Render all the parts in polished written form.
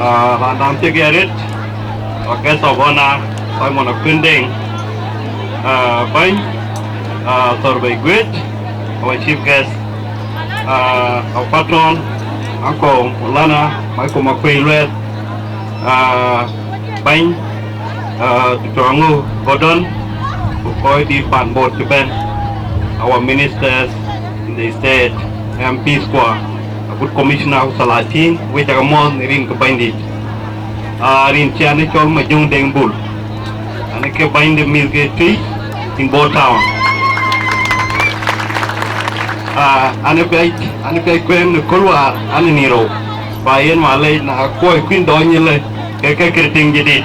Landam Tegerit, guest of honor, Simon of Deng, Bang, Survey Great, our chief guest, our patron, Uncle Lana, Michael McQueen Red, Bang, Turangu Gordon, who called the fan board to Ben, our ministers in the state, MP Squad, a good commissioner of Salatin, which are more in Kabindit. In Chianichol Majok Deng Bull, and I can bind the milk tree in Bo Town. And if I queen the Kulwa and Nero, by in my late Queen Donny, Kakating did.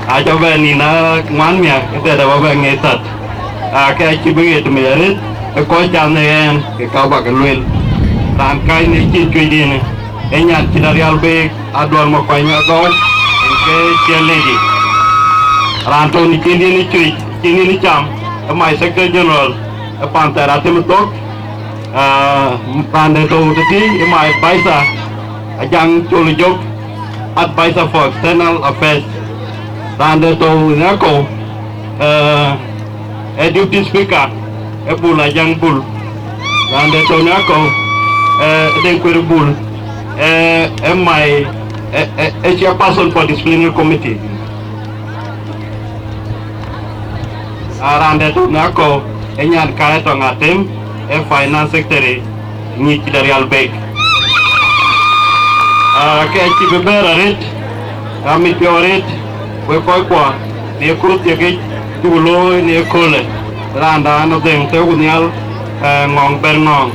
I have been in a mania that I was a that. I can't keep it to me, a coin down the end, a cowback and will. I'm kind of cheating. Enya Tinarial Big, Adwal Mokwanya Go, and Kay Lady. Rantoni Kindi Twic, Kindi Cham, my Secretary General, a Panther Atimatok, Pandato the Tea, my advisor, a young Majok, advisor for external affairs, Pandato Nako, a deputy speaker, a bull, a young bull, Pandato Nako, a Dinka bull. Am my chairperson for disciplinary committee. Around that Nako, Enyan Karetong Atem, a finance secretary, Nikidarial Bake. Keep a better rate, Amit your rate, we Pokwa, near Kurtiagate, Tulo, near Kole, Randa, and of them, Tewunial, Mong Bernong.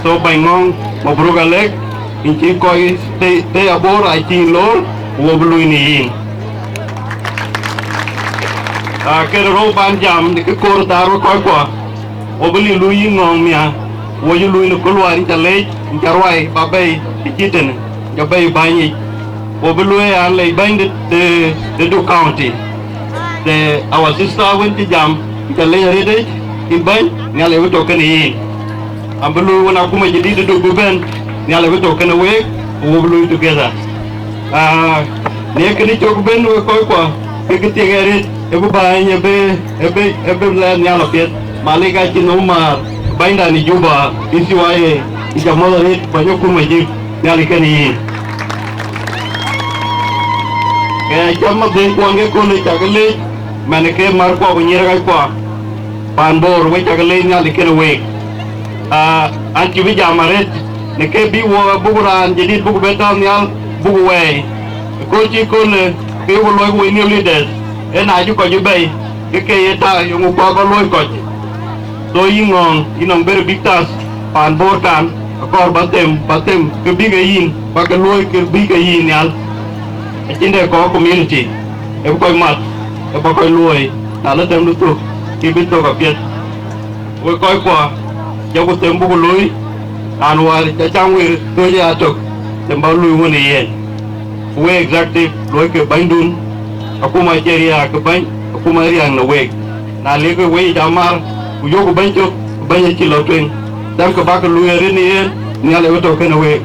So by Mong, Mobruga Lake. In Chikoi, TEYA-Bor, I think Lord, Wobluini. Kero Banjam, the Kor Daro Kokwa, Obli Louis Nomia, were you Louis Kulwa in the lake, in Karawai, Babe, the kitten, Jabay Bani, Oblu and lay binded the two county. Our sister went to jam, the lady in Bain, Nale token in. And Bulu when I come to do Ben. Now we talk away, we will together. Near Joke Ben, we call picketing at it, everybody, every land Yalapet, Malika Chinoma, Binda Juba, Isuae, is a mother hit, Payokumaji, Nalikani. Come up then, Quanga Kuli Chagale, Manake Marco, Yeraqua, Panbor, which Chagale, Nalikan away. Antivija Maret. The KB war Buguran, Jadid Bugbetan, Bugway. The Kochi Kule, people like we new leaders, and I do you bay, the Kayeta, you move over Loikot. So you know, very big task, and Borkan, a car but them, the bigger in, but a Loik, bigger in Yal. In their core community, a quite much, a Papa Loy, now let them look, keep it talk of yet. We're quite far, Yabutem Bugului. And while the town will go to the Balu 1 year. We exactly like a bindun, a Puma Jeria, a Kapan, a Pumaria and the way. Now, leave away Damar, Uyoku Banjo, Banjilo twin, Danka Baka Louis in the end, nearly talking away.